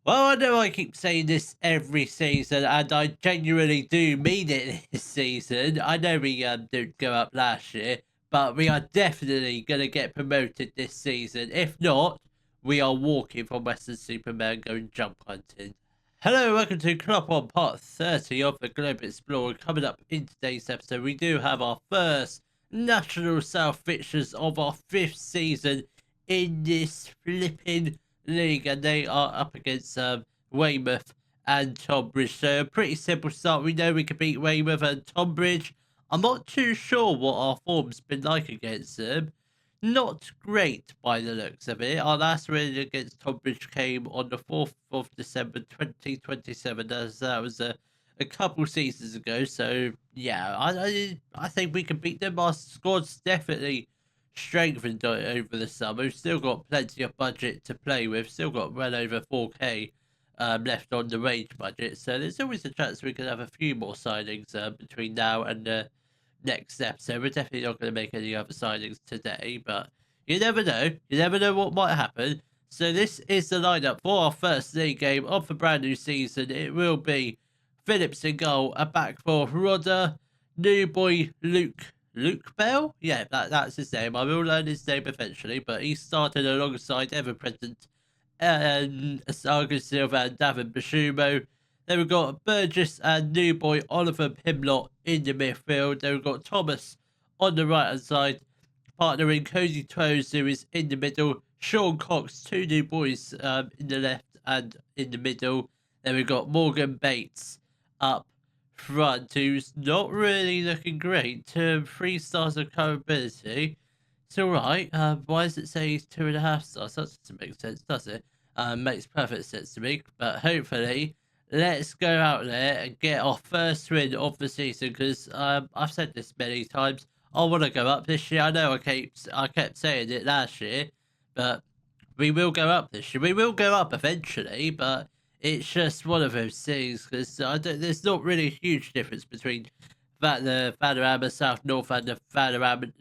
Well, I know I keep saying this every season, and I genuinely do mean it this season. I know we didn't go up last year, but we are definitely going to get promoted this season. If not, we are walking from Weston-Super-Mare and going jump hunting. Hello, welcome to Club on Part 30 of the Globe Explorer. Coming up in today's episode, we do have our first National South fixtures of our 5th season in this flipping league, and they are up against Weymouth and Tonbridge. So a pretty simple start. We know we can beat Weymouth and Tonbridge. I'm not too sure what our form's been like against them. Not great by the looks of it. Our last win against Tonbridge came on the 4th of December 2027, as that was a couple seasons ago. So yeah, I think we can beat them. Our squad's definitely strengthened over the summer. We've still got plenty of budget to play with. Still got well over 4k left on the wage budget. So there's always a chance we could have a few more signings between now and the next episode. We're definitely not going to make any other signings today, but you never know. You never know what might happen. So this is the lineup for our first league game of the brand new season. It will be Phillips in goal, a back four, Rodder, new boy Luke Bell? Yeah, that's his name. I will learn his name eventually, but he started alongside ever-present Sargon Silva and Davin Bashumo. Then we've got Burgess and new boy Oliver Pimlott in the midfield. Then we've got Thomas on the right-hand side, partnering Cody Toes, who is in the middle. Sean Cox, two new boys in the left and in the middle. Then we've got Morgan Bates up front, who's not really looking great. 3 stars of current ability. It's alright. Why does it say he's 2.5 stars? That doesn't make sense, does it? Makes perfect sense to me. But hopefully, let's go out there and get our first win of the season, because I've said this many times. I want to go up this year. I know I kept saying it last year, but we will go up this year. We will go up eventually, but it's just one of those things, because there's not really a huge difference between the Vanarama South North and the Vanarama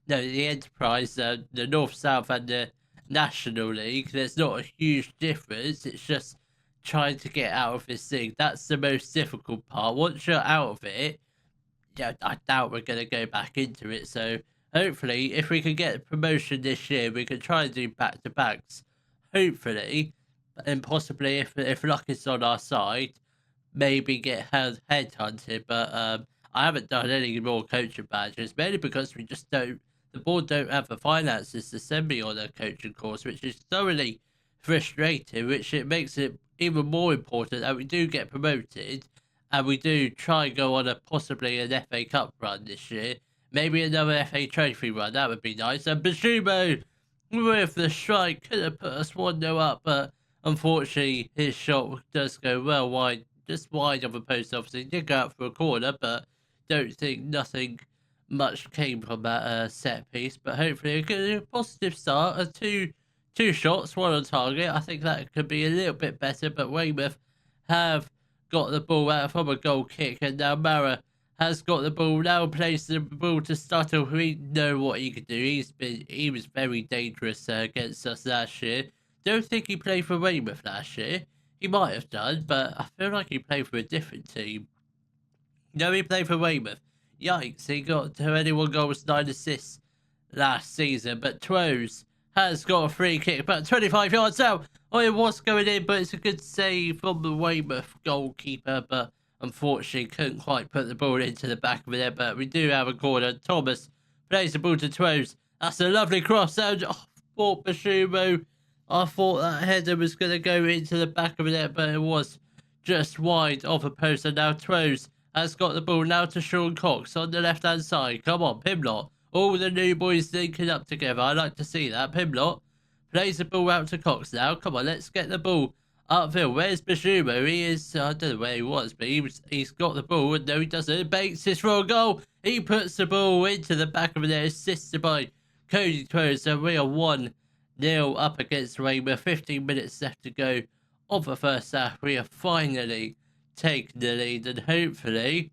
the Enterprise, the North South and the National League. There's not a huge difference. It's just trying to get out of this thing. That's the most difficult part. Once you're out of it, yeah, I doubt we're gonna go back into it. So hopefully, if we can get a promotion this year, we can try and do back to backs. Hopefully, and possibly if luck is on our side, maybe get headhunted. But I haven't done any more coaching badges, mainly because we just don't. The board don't have the finances to send me on a coaching course, which is thoroughly frustrating. Which it makes it even more important that we do get promoted, and we do try and go on possibly an FA Cup run this year. Maybe another FA Trophy run. That would be nice. And Bashumo with the strike could have put us 1-0 up, but unfortunately, his shot does go well wide, just wide of the post. Obviously, did go out for a corner, but don't think nothing much came from that set piece. But hopefully, a good positive start. Two shots, one on target. I think that could be a little bit better, but Weymouth have got the ball out from a goal kick, and now Mara has got the ball. Now plays the ball to Stuttle. We know what he could do. He was very dangerous against us last year. Don't think he played for Weymouth last year. He might have done, but I feel like he played for a different team. No, he played for Weymouth. Yikes, he got 21 goals, 9 assists last season. But Twose has got a free kick, about 25 yards out. Oh, it was going in, but it's a good save from the Weymouth goalkeeper. But unfortunately, couldn't quite put the ball into the back of it. But we do have a corner. Thomas plays the ball to Twose. That's a lovely cross. For Bashumo. I thought that header was going to go into the back of the net, but it was just wide of a post. And now Twose has got the ball now to Sean Cox on the left-hand side. Come on, Pimlott. All the new boys linking up together. I like to see that. Pimlott plays the ball out to Cox now. Come on, let's get the ball upfield. Where's Bashumo? He is, I don't know where he was, but he's got the ball. And no, he doesn't. Bates is for a goal. He puts the ball into the back of the net, assisted by Cody Twose. And we are 1-0 up against Weymouth. 15 minutes left to go of the first half. We have finally taken the lead, and hopefully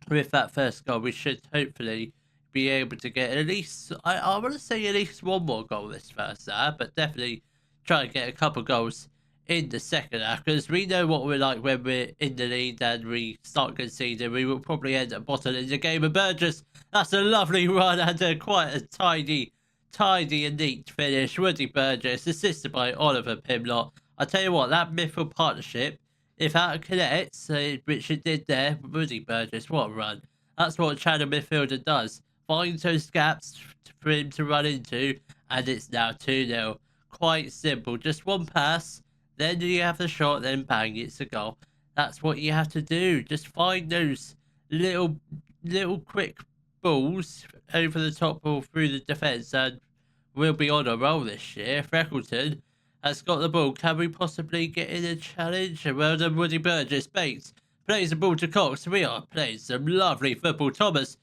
with that first goal we should hopefully be able to get at least, I want to say at least one more goal this first half, but definitely try and get a couple goals in the second half, because we know what we're like when we're in the lead and we start conceding. We will probably end up bottling the game. And Burgess, that's a lovely run and quite a tidy and neat finish. Woody Burgess, assisted by Oliver Pimlott. I tell you what, that midfield partnership, if that connects, which it did there, Woody Burgess, what a run. That's what a channel midfielder does. Finds those gaps for him to run into, and it's now 2-0. Quite simple. Just one pass, then you have the shot, then bang, it's a goal. That's what you have to do. Just find those little quick balls over the top or through the defence, and we'll be on a roll this year. Freckleton has got the ball. Can we possibly get in a challenge? Well done, Woody Burgess. Bates plays the ball to Cox. We are playing some lovely football. Thomas,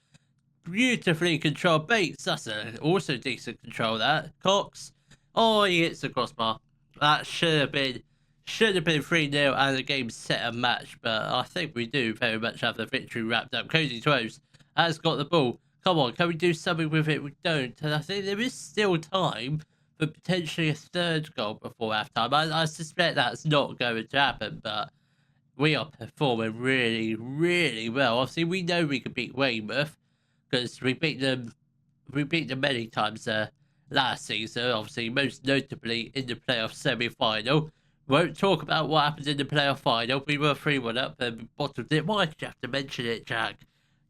beautifully controlled. Bates, that's also decent control, that. Cox, oh, he hits the crossbar. That should have been 3-0 and the game set a match, but I think we do very much have the victory wrapped up. Cody Twos has got the ball. Come on, can we do something with it? We don't, and I think there is still time for potentially a third goal before half-time. I suspect that's not going to happen, but we are performing really, really well. Obviously, we know we can beat Weymouth because we beat them many times last season, obviously, most notably in the playoff semi-final. Won't talk about what happened in the playoff final. We were 3-1 up and we bottled it. Why did you have to mention it, Jack?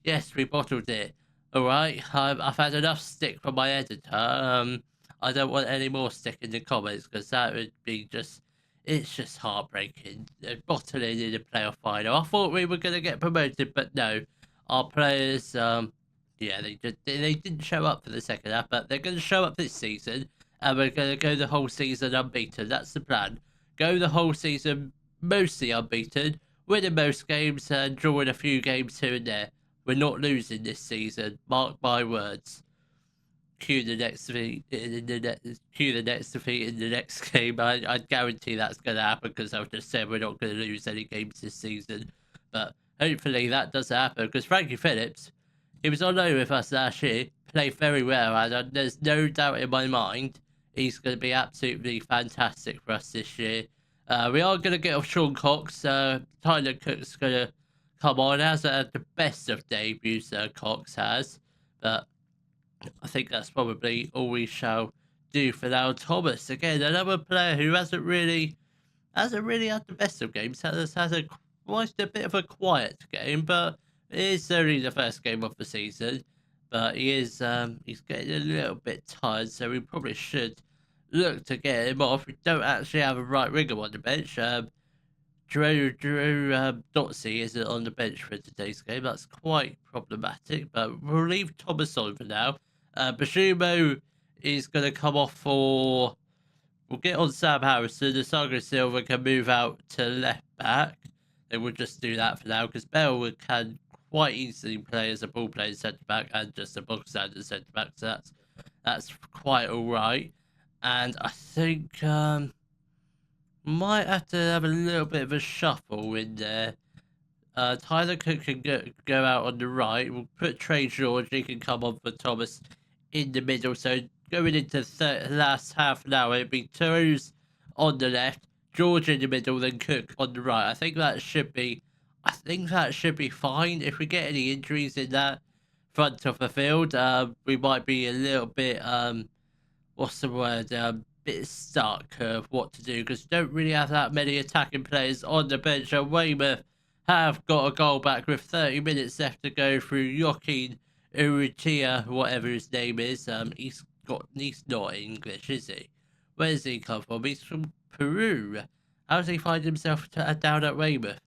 Yes, we bottled it. Alright, I've had enough stick from my editor. I don't want any more stick in the comments because that would be it's just heartbreaking. Bottling in the playoff final. I thought we were going to get promoted, but no. Our players, they didn't show up for the second half, but they're going to show up this season, and we're going to go the whole season unbeaten. That's the plan. Go the whole season mostly unbeaten, winning most games and drawing a few games here and there. We're not losing this season. Mark my words. Cue the next defeat in the next game. I guarantee that's going to happen because I've just said we're not going to lose any games this season. But hopefully that does happen because Frankie Phillips, he was on loan with us last year, played very well, and there's no doubt in my mind he's going to be absolutely fantastic for us this year. We are going to get off Sean Cox. Tyler Cook's going to come on. Has the best of debuts Cox has, but I think that's probably all we shall do for now. Thomas, again, another player who hasn't really had the best of games. Has quite a bit of a quiet game, but it is only the first game of the season. But he's getting a little bit tired, so we probably should look to get him off. We don't actually have a right winger on the bench. Drew Dotsey isn't on the bench for today's game. That's quite problematic, but we'll leave Thomas on for now. Bashumo is going to come off for... We'll get on Sam Harrison. The Saga Silva can move out to left back. And we'll just do that for now, because Bell can quite easily play as a ball-playing centre-back and just a box-standard centre-back, so that's quite alright. And I think... might have to have a little bit of a shuffle in there. Tyler Cook can go out on the right. We'll put Trey George. He can come on for Thomas in the middle. So going into the last half an hour, it'll be Toes on the left, George in the middle, then Cook on the right. I think that should be fine. If we get any injuries in that front of the field, we might be a little bit what's the word? Bit stuck of what to do because don't really have that many attacking players on the bench. And Weymouth have got a goal back with 30 minutes left to go through Joaquin Urrutia, whatever his name is. He's not English, is he? Where does he come from? He's from Peru. How does he find himself down at Weymouth?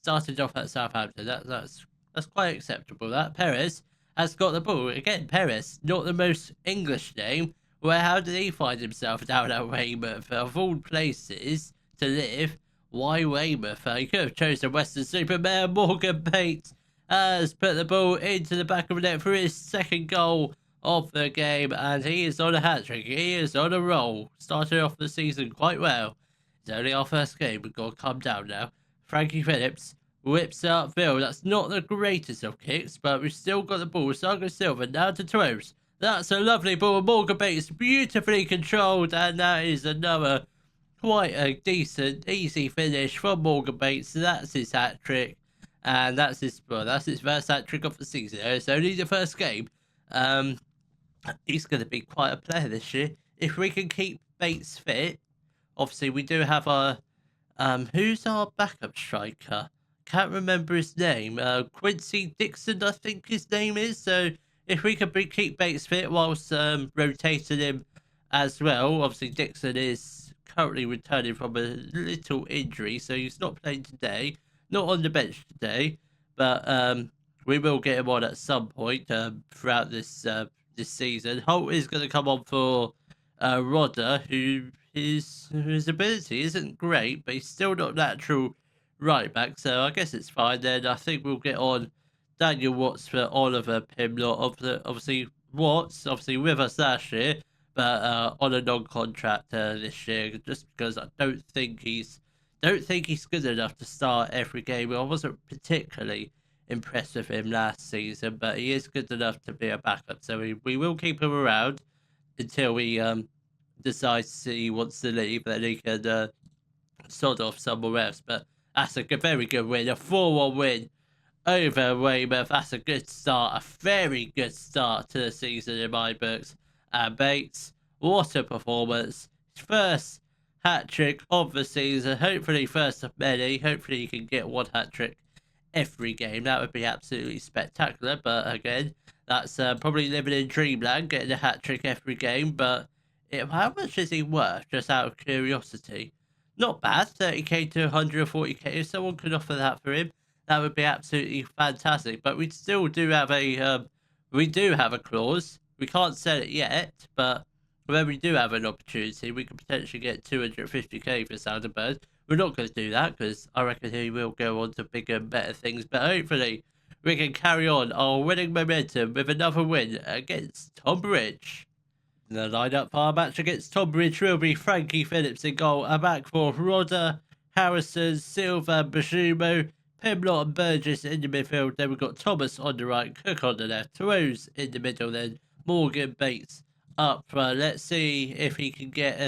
Started off at Southampton. That's quite acceptable. That Perez has got the ball again. Perez, not the most English name. Well, how did he find himself down at Weymouth? Of all places to live, why Weymouth? He could have chosen Weston-Super-Mare. Morgan Bates has put the ball into the back of the net for his second goal of the game, and he is on a hat-trick. He is on a roll. Started off the season quite well. It's only our first game. We've got to calm down now. Frankie Phillips whips up Phil. That's not the greatest of kicks, but we've still got the ball. Saga Silva now to Toes. That's a lovely ball. Morgan Bates beautifully controlled, and that is another quite a decent, easy finish from Morgan Bates. So that's his hat trick, and that's his first hat trick of the season. It's only the first game. Um, he's going to be quite a player this year if we can keep Bates fit. Obviously, we do have our who's our backup striker? Can't remember his name. Quincy Dixon, I think his name is. So if we could keep Bates fit whilst rotating him as well. Obviously, Dixon is currently returning from a little injury, so he's not playing today, not on the bench today. But we will get him on at some point throughout this season. Holt is going to come on for Rodder, whose ability isn't great, but he's still not natural right back. So I guess it's fine. Then I think we'll get on Daniel Watts for Oliver Pimlott. Obviously Watts, obviously with us last year, but on a non-contract this year, just because I don't think he's good enough to start every game. I wasn't particularly impressed with him last season, but he is good enough to be a backup. So we will keep him around until we decides he wants to leave, then he can sod off somewhere else. But that's a very good win, a 4-1 win over Weymouth. That's a good start, a very good start to the season in my books. And Bates, what a performance. His first hat trick of the season, hopefully first of many. Hopefully he can get one hat trick every game. That would be absolutely spectacular. But again, that's probably living in dreamland, getting a hat trick every game. But how much is he worth, just out of curiosity? Not bad, 30k to 140k. If someone could offer that for him, that would be absolutely fantastic. But we still do have a clause. We can't sell it yet, but when we do have an opportunity, we could potentially get 250k for Sounderbird. We're not going to do that because I reckon he will go on to bigger and better things. But hopefully, we can carry on our winning momentum with another win against Tonbridge. The lineup for our match against Tonbridge will be Frankie Phillips in goal, a back four, Rodder, Harrison, Silva, Bashumo, Pimlott and Burgess in the midfield. Then we've got Thomas on the right, Cook on the left, Rose in the middle, then Morgan Bates up front. Let's see if he can get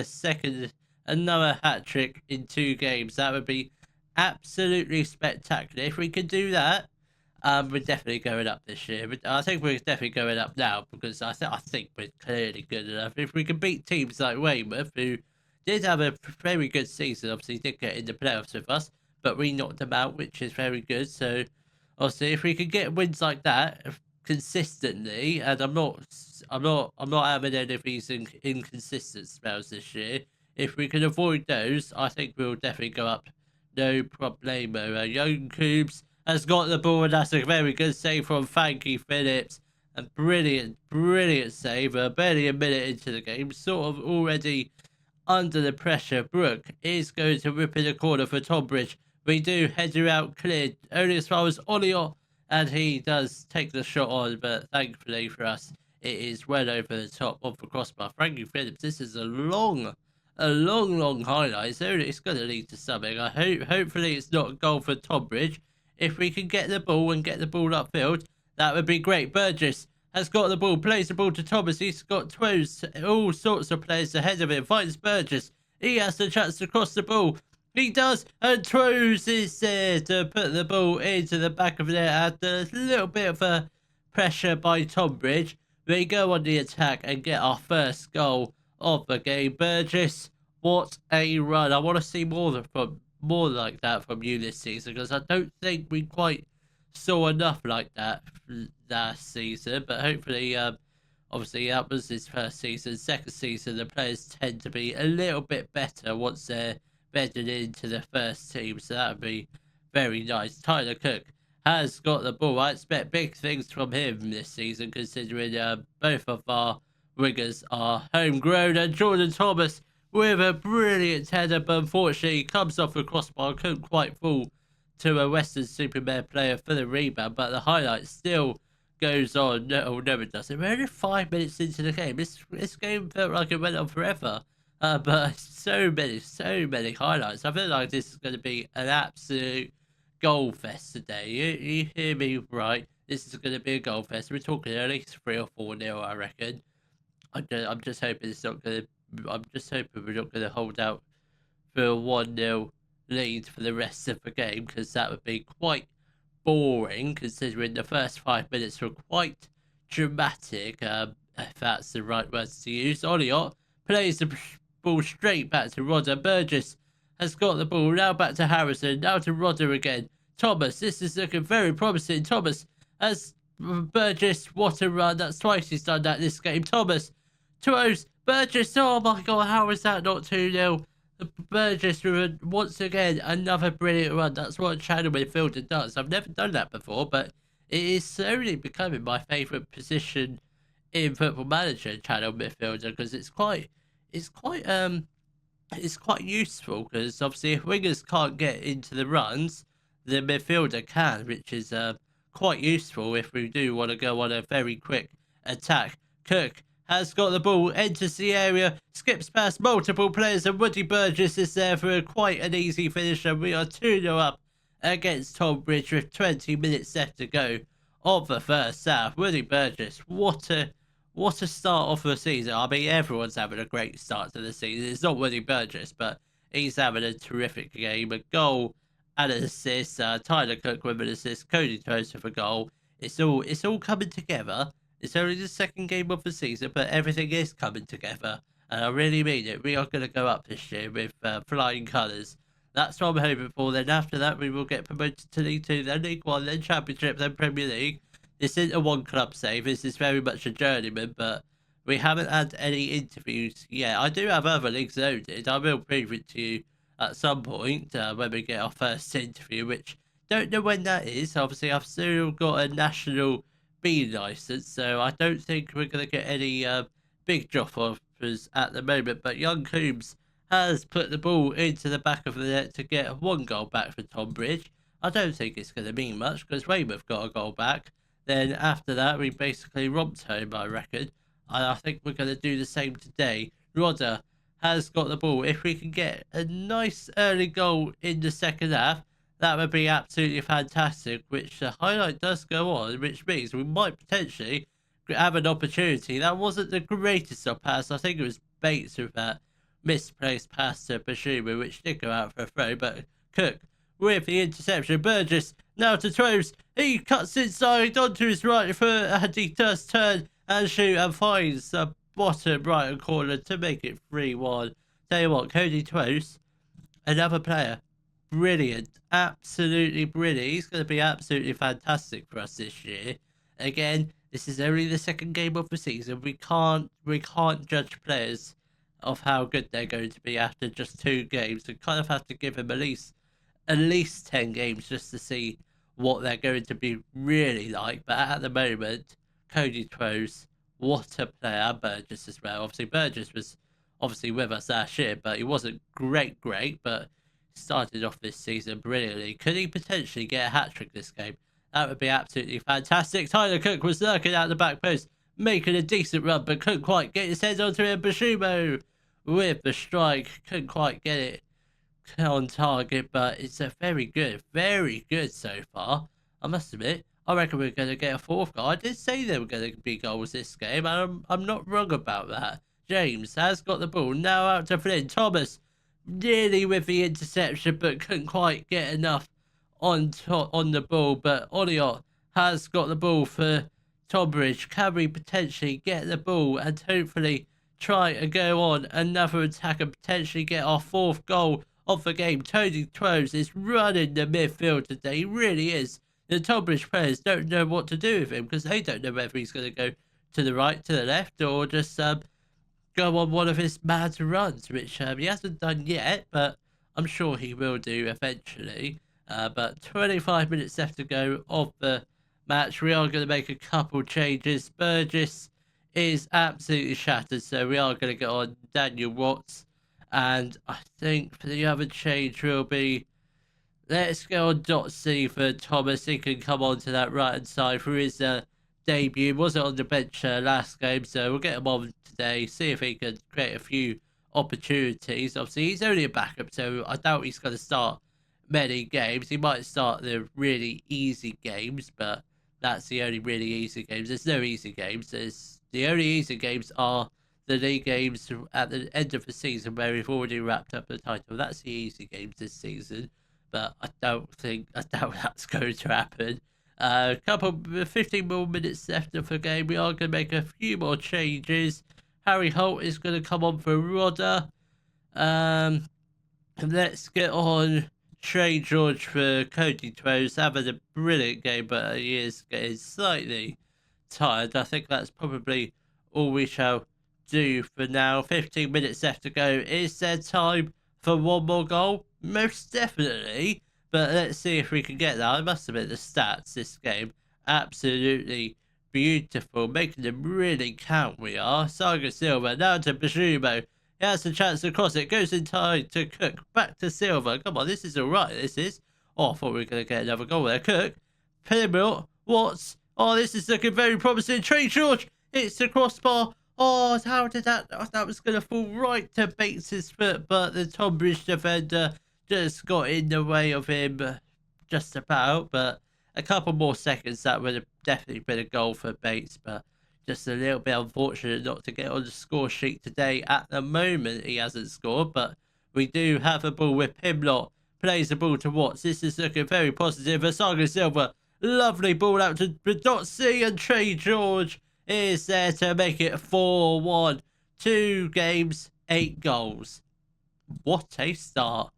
another hat trick in 2 games. That would be absolutely spectacular. If we could do that, we're definitely going up this year. But I think we're definitely going up now because I think we're clearly good enough. If we can beat teams like Weymouth, who did have a very good season, obviously did get in the playoffs with us, but we knocked them out, which is very good. So obviously, if we can get wins like that consistently, and I'm not having any of these inconsistent spells this year. If we can avoid those, I think we'll definitely go up. No problemo. Young Coombs has got the ball, and that's a very good save from Frankie Phillips. A brilliant save. Barely a minute into the game, sort of already under the pressure. Brooke is going to rip in the corner for Tonbridge. We do header out cleared only as far as Oliot, and he does take the shot on, but thankfully for us, it is well over the top of the crossbar. Frankie Phillips, this is a long highlight. So it's going to lead to something. Hopefully it's not a goal for Tonbridge. If we can get the ball and get the ball upfield, that would be great. Burgess has got the ball, plays the ball to Thomas. He's got Twos, all sorts of players ahead of him. Finds Burgess. He has the chance to cross the ball. He does, and Twos is there to put the ball into the back of the net after a little bit of a pressure by Tonbridge. We go on the attack and get our first goal of the game. Burgess, what a run. I want to see more like that from you this season, because I don't think we quite saw enough like that last season. But hopefully, obviously that was his first season. Second season, the players tend to be a little bit better once they're bedded into the first team, so that would be very nice. Tyler Cook has got the ball. I expect big things from him this season, considering both of our wingers are homegrown. And Jordan Thomas with a brilliant header, but unfortunately he comes off the crossbar. Couldn't quite fall to a Weston-Super-Mare player for the rebound, but the highlight still goes on. No, it doesn't. We're only 5 minutes into the game. This game felt like it went on forever. But so many highlights. I feel like this is going to be an absolute goal fest today. You hear me right? This is going to be a goal fest. We're talking at least 3 or 4-0, I reckon. I'm just hoping it's not going to. I'm just hoping we're not going to hold out for a 1-0 lead for the rest of the game, because that would be quite boring, considering the first 5 minutes were quite dramatic, if that's the right words to use. Olliott plays the ball straight back to Rodder. Burgess has got the ball, now back to Harrison, now to Rodder again. Thomas, this is looking very promising. Thomas has Burgess, what a run. That's twice he's done that this game. Thomas, Toes, Burgess, oh my god, how is that not 2-0? Burgess with once again another brilliant run. That's what a channel midfielder does. I've never done that before, but it is slowly becoming my favourite position in Football Manager, channel midfielder, because it's quite useful, because obviously if wingers can't get into the runs, the midfielder can, which is quite useful if we do want to go on a very quick attack. Cook has got the ball, enters the area, skips past multiple players, and Woody Burgess is there for quite an easy finish, and we are 2-0 up against Tonbridge with 20 minutes left to go of the first half. Woody Burgess, what a start off the season. I mean, everyone's having a great start to the season. It's not Woody Burgess, but he's having a terrific game. A goal and an assist. Tyler Cook with an assist. Cody Toast with a goal. It's all coming together. It's only the second game of the season, but everything is coming together. And I really mean it. We are going to go up this year with flying colours. That's what I'm hoping for. Then after that, we will get promoted to League 2, then League 1, then Championship, then Premier League. This isn't a one-club save. This is very much a journeyman, but we haven't had any interviews yet. I do have other leagues loaded. I will prove it to you at some point when we get our first interview, which don't know when that is. Obviously, I've still got a national B license, so I don't think we're going to get any big drop-offs at the moment. But young Coombs has put the ball into the back of the net to get 1 goal back for Tonbridge. I don't think it's going to mean much, because Weymouth got a goal back. Then after that, we basically romped home, I reckon. And I think we're going to do the same today. Rodder has got the ball. If we can get a nice early goal in the second half, that would be absolutely fantastic, which the highlight does go on, which means we might potentially have an opportunity. That wasn't the greatest of pass. I think it was Bates with that misplaced pass to Bashuma, which did go out for a throw, but Cook with the interception. Burgess now to Troves. He cuts inside onto his right foot, and he does turn and shoot and finds the bottom right corner to make it 3-1. Tell you what, Cody Troves, another player, brilliant, absolutely brilliant. He's going to be absolutely fantastic for us this year. Again, this is only the second game of the season. We can't judge players of how good they're going to be after just 2 games. We kind of have to give them at least 10 games just to see what they're going to be really like. But at the moment, Cody Troves, what a player. Burgess as well. Obviously, Burgess was with us last year, but he wasn't great, but started off this season brilliantly. Could he potentially get a hat-trick this game? That would be absolutely fantastic. Tyler Cook was lurking out the back post, making a decent run, but couldn't quite get his head onto it. Bashumo with the strike, couldn't quite get it on target, but it's a very good so far. I must admit, I reckon we're going to get a 4th goal. I did say there were going to be goals this game, and I'm not wrong about that. James has got the ball, now out to Flynn. Thomas nearly with the interception, but couldn't quite get enough on the ball. But Olliott has got the ball for Tonbridge. Can we potentially get the ball and hopefully try and go on another attack and potentially get our 4th goal of the game? Tony Troves is running the midfield today. He really is. The Tonbridge players don't know what to do with him, because they don't know whether he's going to go to the right, to the left, or just go on one of his mad runs, which he hasn't done yet, but I'm sure he will do eventually. But 25 minutes left to go of the match. We are going to make a couple changes. Burgess is absolutely shattered, so we are going to get on Daniel Watts. And I think for the other change will be, let's go on Dotsy for Thomas. He can come on to that right-hand side for his debut. Wasn't on the bench last game, so we'll get him on today, see if he can create a few opportunities. Obviously, he's only a backup, so I doubt he's going to start many games. He might start the really easy games, but that's the only really easy games. There's no easy games. The only easy games are the league games at the end of the season where we've already wrapped up the title. That's the easy games this season, but I doubt that's going to happen. A couple, 15 more minutes left of the game. We are going to make a few more changes. Harry Holt is going to come on for Rodder. Let's get on Trey George for Cody Twos. Having a brilliant game, but he is getting slightly tired. I think that's probably all we shall do for now. 15 minutes left to go. Is there time for one more goal? Most definitely. But let's see if we can get that. I must admit, the stats this game, absolutely beautiful. Making them really count, we are. Saga Silva, now to Bashumo. He has a chance to cross it. Goes in time to Cook. Back to Silva. Come on, this is alright, this is. Oh, I thought we were going to get another goal there. Cook. Pimble. Watts. Oh, this is looking very promising. Trey George. It's the crossbar. Oh, how did that... Oh, that was going to fall right to Bates' foot, but the Tonbridge defender just got in the way of him just about. But a couple more seconds, that would have definitely been a goal for Bates, but just a little bit unfortunate not to get on the score sheet today. At the moment, he hasn't scored, but we do have a ball with Pimblott. Plays the ball to Watts. This is looking very positive. Asaga Silva, lovely ball out to Bedotzi, and Trey George is there to make it 4-1. 2 games, 8 goals. What a start.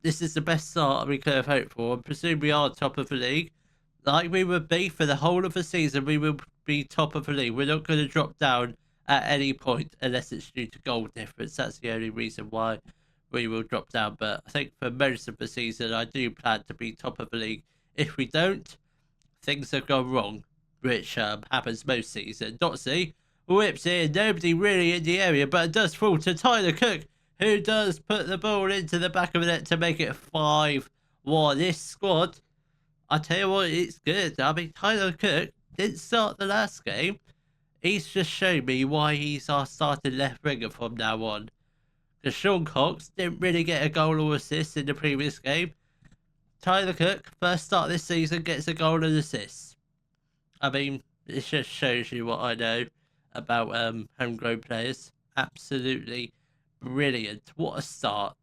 This is the best start we could have hoped for. I presume we are top of the league. Like we would be for the whole of the season, we will be top of the league. We're not going to drop down at any point unless it's due to goal difference. That's the only reason why we will drop down. But I think for most of the season, I do plan to be top of the league. If we don't, things have gone wrong, which happens most season. Dotsy whips in, nobody really in the area, but it does fall to Tyler Cook, who does put the ball into the back of the net to make it 5-1. This squad, I tell you what, it's good. I mean, Tyler Cook didn't start the last game. He's just shown me why he's our starting left winger from now on. Because Sean Cox didn't really get a goal or assist in the previous game. Tyler Cook, first start this season, gets a goal and assist. I mean, it just shows you what I know about homegrown players. Absolutely brilliant. What a start.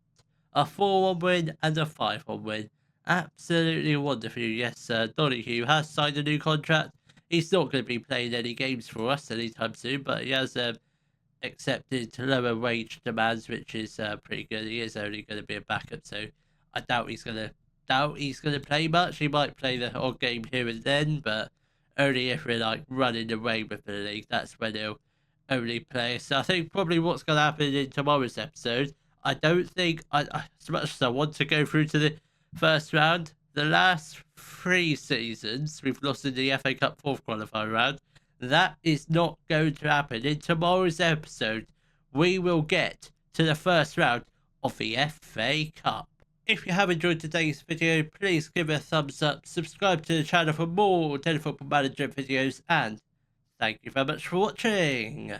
A 4-1 win and a 5-1 win. Absolutely wonderful. Yes, Donahue has signed a new contract. He's not going to be playing any games for us anytime soon, but he has accepted lower wage demands, which is pretty good. He is only going to be a backup, so I doubt he's going to play much. He might play the odd game here and then, but only if we're like running away with the league. That's when he'll only play. So I think probably what's going to happen in tomorrow's episode, I don't think, as much as I want to go through to the first round, the last 3 seasons we've lost in the FA Cup 4th qualifying round. That is not going to happen. In tomorrow's episode, we will get to the first round of the FA Cup. If you have enjoyed today's video, please give it a thumbs up, subscribe to the channel for more Daily Football Manager videos, and thank you very much for watching.